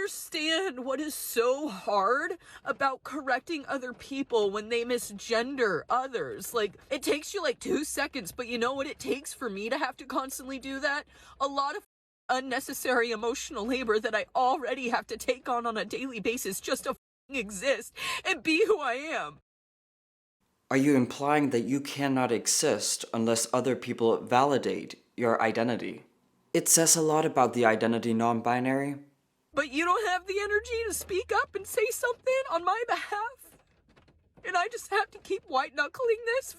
understand what is so hard about correcting other people when they misgender others. Like, it takes you like 2 seconds, but you know what it takes for me to have to constantly do that? A lot of unnecessary emotional labor that I already have to take on a daily basis just to exist and be who I am. Are you implying that you cannot exist unless other people validate your identity? It says a lot about the identity non-binary. But you don't have the energy to speak up and say something on my behalf? And I just have to keep white-knuckling this?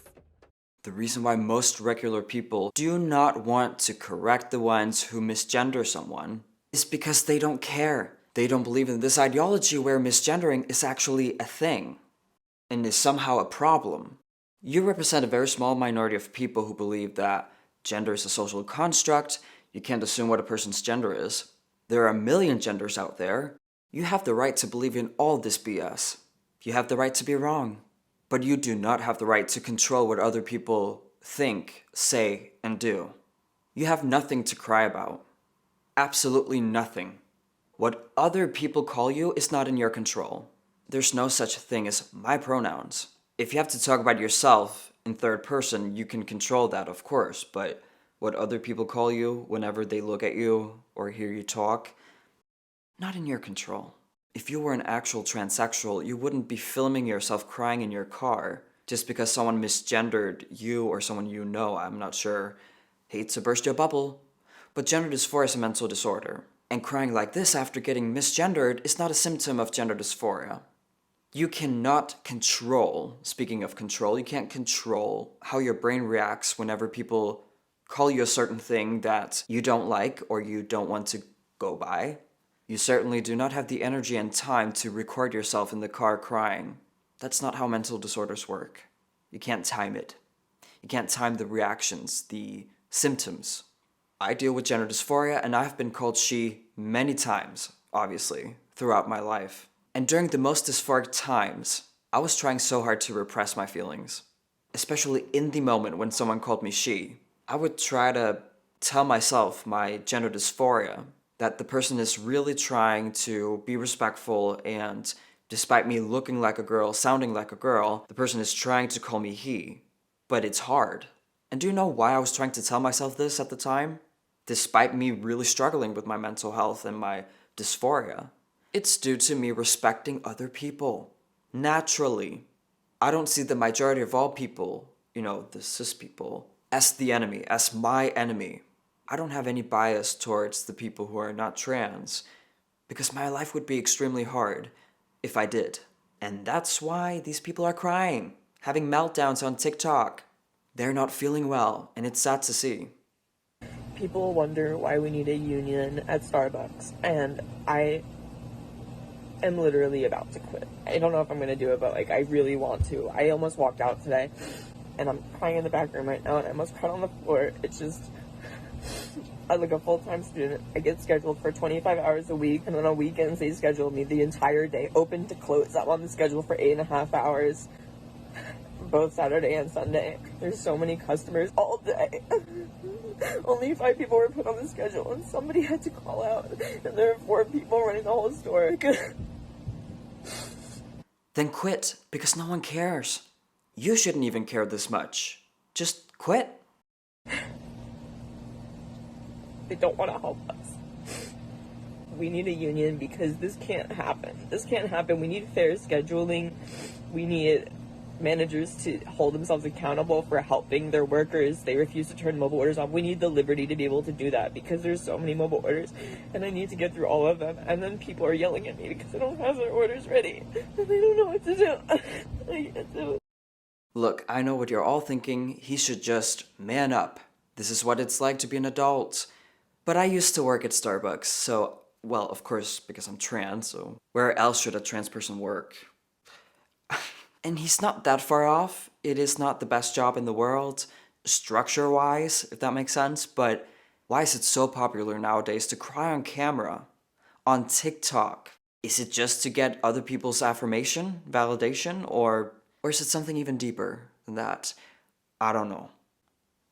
The reason why most regular people do not want to correct the ones who misgender someone is because they don't care. They don't believe in this ideology where misgendering is actually a thing and is somehow a problem. You represent a very small minority of people who believe that gender is a social construct, you can't assume what a person's gender is. There are a million genders out there. You have the right to believe in all this BS. You have the right to be wrong. But you do not have the right to control what other people think, say, and do. You have nothing to cry about. Absolutely nothing. What other people call you is not in your control. There's no such thing as my pronouns. If you have to talk about yourself in third person, you can control that, of course, but what other people call you whenever they look at you or hear you talk, not in your control. If you were an actual transsexual, you wouldn't be filming yourself crying in your car just because someone misgendered you or someone you know, I'm not sure. Hate to burst your bubble. But gender dysphoria is a mental disorder. And crying like this after getting misgendered is not a symptom of gender dysphoria. You cannot control, speaking of control, you can't control how your brain reacts whenever people call you a certain thing that you don't like or you don't want to go by. You certainly do not have the energy and time to record yourself in the car crying. That's not how mental disorders work. You can't time it. You can't time the reactions, the symptoms. I deal with gender dysphoria and I've been called she many times, obviously, throughout my life. And during the most dysphoric times, I was trying so hard to repress my feelings. Especially in the moment when someone called me she. I would try to tell myself my gender dysphoria, that the person is really trying to be respectful and despite me looking like a girl, sounding like a girl, the person is trying to call me he. But it's hard. And do you know why I was trying to tell myself this at the time? Despite me really struggling with my mental health and my dysphoria. It's due to me respecting other people. Naturally. I don't see the majority of all people, the cis people, as the enemy, as my enemy. I don't have any bias towards the people who are not trans, because my life would be extremely hard if I did. And that's why these people are crying, having meltdowns on TikTok. They're not feeling well, and it's sad to see. People wonder why we need a union at Starbucks, and I am literally about to quit. I don't know if I'm gonna do it, but I really want to. I almost walked out today, and I'm crying in the back room right now, and I almost cried on the floor. It's just, as a full-time student, I get scheduled for 25 hours a week, and then on weekends they schedule me the entire day, open to close. I'm on the schedule for 8.5 hours, both Saturday and Sunday. There's so many customers all day. Only 5 people were put on the schedule, and somebody had to call out, and there are 4 people running the whole store. Then quit, because no one cares. You shouldn't even care this much. Just quit. They don't want to help us. We need a union because this can't happen. This can't happen. We need fair scheduling. We need managers to hold themselves accountable for helping their workers. They refuse to turn mobile orders off. We need the liberty to be able to do that because there's so many mobile orders and I need to get through all of them, and then people are yelling at me because I don't have their orders ready and they don't know what to do. I can't do it. Look, I know what you're all thinking. He should just man up. This is what it's like to be an adult. But I used to work at Starbucks, so, well, of course, because I'm trans, so where else should a trans person work? And he's not that far off. It is not the best job in the world, structure-wise, if that makes sense, but why is it so popular nowadays to cry on camera, on TikTok? Is it just to get other people's affirmation, validation, or is it something even deeper than that? I don't know.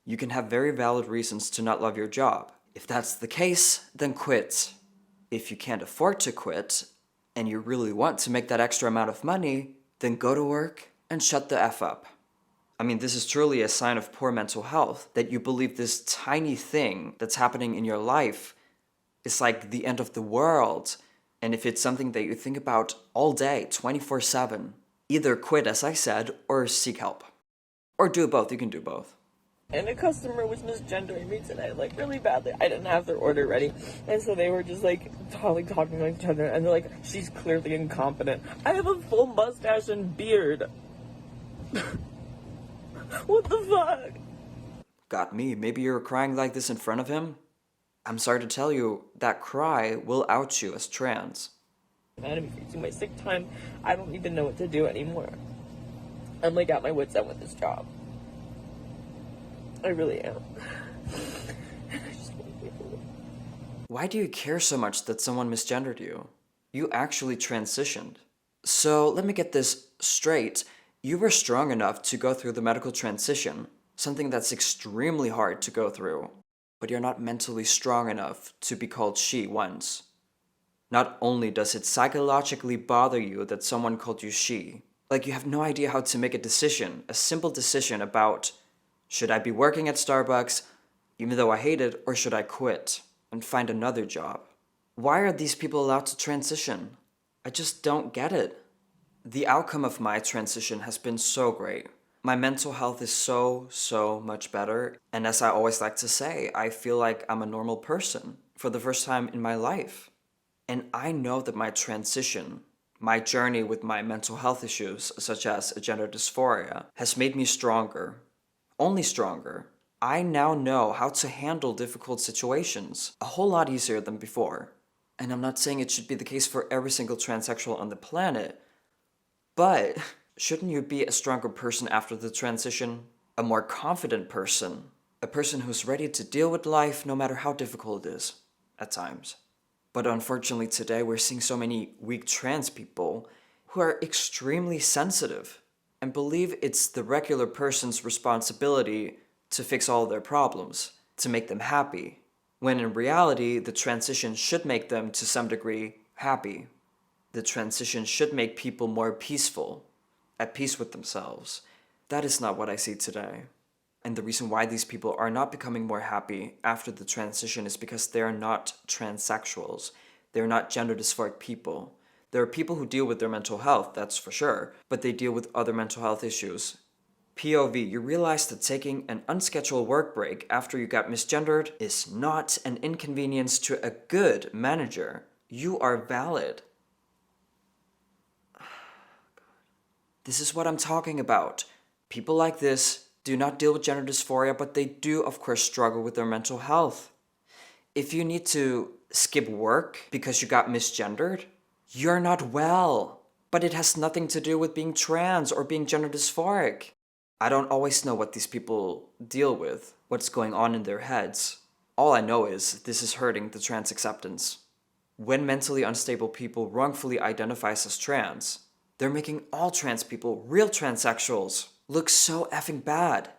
You can have very valid reasons to not love your job. If that's the case, then quit. If you can't afford to quit, and you really want to make that extra amount of money, then go to work and shut the F up. I mean, this is truly a sign of poor mental health, that you believe this tiny thing that's happening in your life is like the end of the world. And if it's something that you think about all day, 24/7, either quit, as I said, or seek help. Or do both, you can do both. And a customer was misgendering me today, like, really badly. I didn't have their order ready. And so they were just, like, talking to each other. And they're like, she's clearly incompetent. I have a full mustache and beard. What the fuck? Got me. Maybe you're crying like this in front of him? I'm sorry to tell you, that cry will out you as trans. I'm using my sick time. I don't even know what to do anymore. I'm, like, at my wit's end with this job. I really am. Why do you care so much that someone misgendered you? You actually transitioned. So let me get this straight. You were strong enough to go through the medical transition, something that's extremely hard to go through, but you're not mentally strong enough to be called she once. Not only does it psychologically bother you that someone called you she, like you have no idea how to make a decision, a simple decision about, should I be working at Starbucks, even though I hate it, or should I quit and find another job? Why are these people allowed to transition? I just don't get it. The outcome of my transition has been so great. My mental health is so much better. And as I always like to say, I feel like I'm a normal person for the first time in my life. And I know that my transition, my journey with my mental health issues, such as gender dysphoria, has made me stronger. Only stronger. I now know how to handle difficult situations a whole lot easier than before. And I'm not saying it should be the case for every single transsexual on the planet, but shouldn't you be a stronger person after the transition? A more confident person? A person who's ready to deal with life no matter how difficult it is, at times. But unfortunately today we're seeing so many weak trans people who are extremely sensitive and believe it's the regular person's responsibility to fix all their problems, to make them happy, when in reality the transition should make them to some degree happy. The transition should make people more peaceful, at peace with themselves. That is not what I see today. And the reason why these people are not becoming more happy after the transition is because they are not transsexuals. They are not gender dysphoric people. There are people who deal with their mental health, that's for sure, but they deal with other mental health issues. POV, you realize that taking an unscheduled work break after you got misgendered is not an inconvenience to a good manager. You are valid. This is what I'm talking about. People like this do not deal with gender dysphoria, but they do, of course, struggle with their mental health. If you need to skip work because you got misgendered, you're not well. But it has nothing to do with being trans or being gender dysphoric. I don't always know what these people deal with, what's going on in their heads. All I know is this is hurting the trans acceptance. When mentally unstable people wrongfully identify as trans, they're making all trans people, real transsexuals, look so effing bad.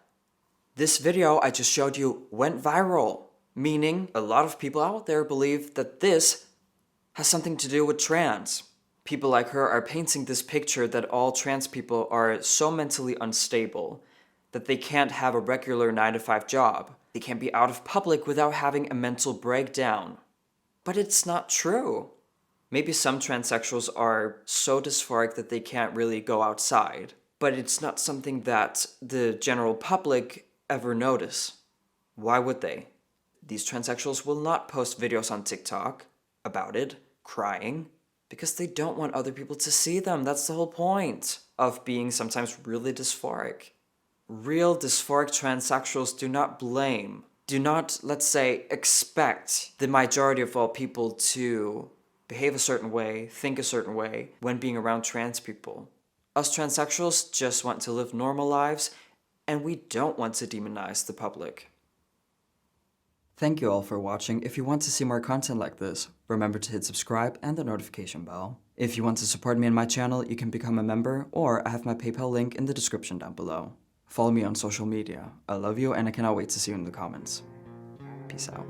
This video I just showed you went viral, meaning a lot of people out there believe that this has something to do with trans. People like her are painting this picture that all trans people are so mentally unstable that they can't have a regular 9-to-5 job. They can't be out of public without having a mental breakdown. But it's not true. Maybe some transsexuals are so dysphoric that they can't really go outside, but it's not something that the general public ever notice. Why would they? These transsexuals will not post videos on TikTok about it, crying, because they don't want other people to see them. That's the whole point of being sometimes really dysphoric. Real dysphoric transsexuals do not blame, do not, let's say, expect the majority of all people to behave a certain way, think a certain way when being around trans people. Us transsexuals just want to live normal lives, and we don't want to demonize the public. Thank you all for watching. If you want to see more content like this, remember to hit subscribe and the notification bell. If you want to support me and my channel, you can become a member, or I have my PayPal link in the description down below. Follow me on social media. I love you and I cannot wait to see you in the comments. Peace out.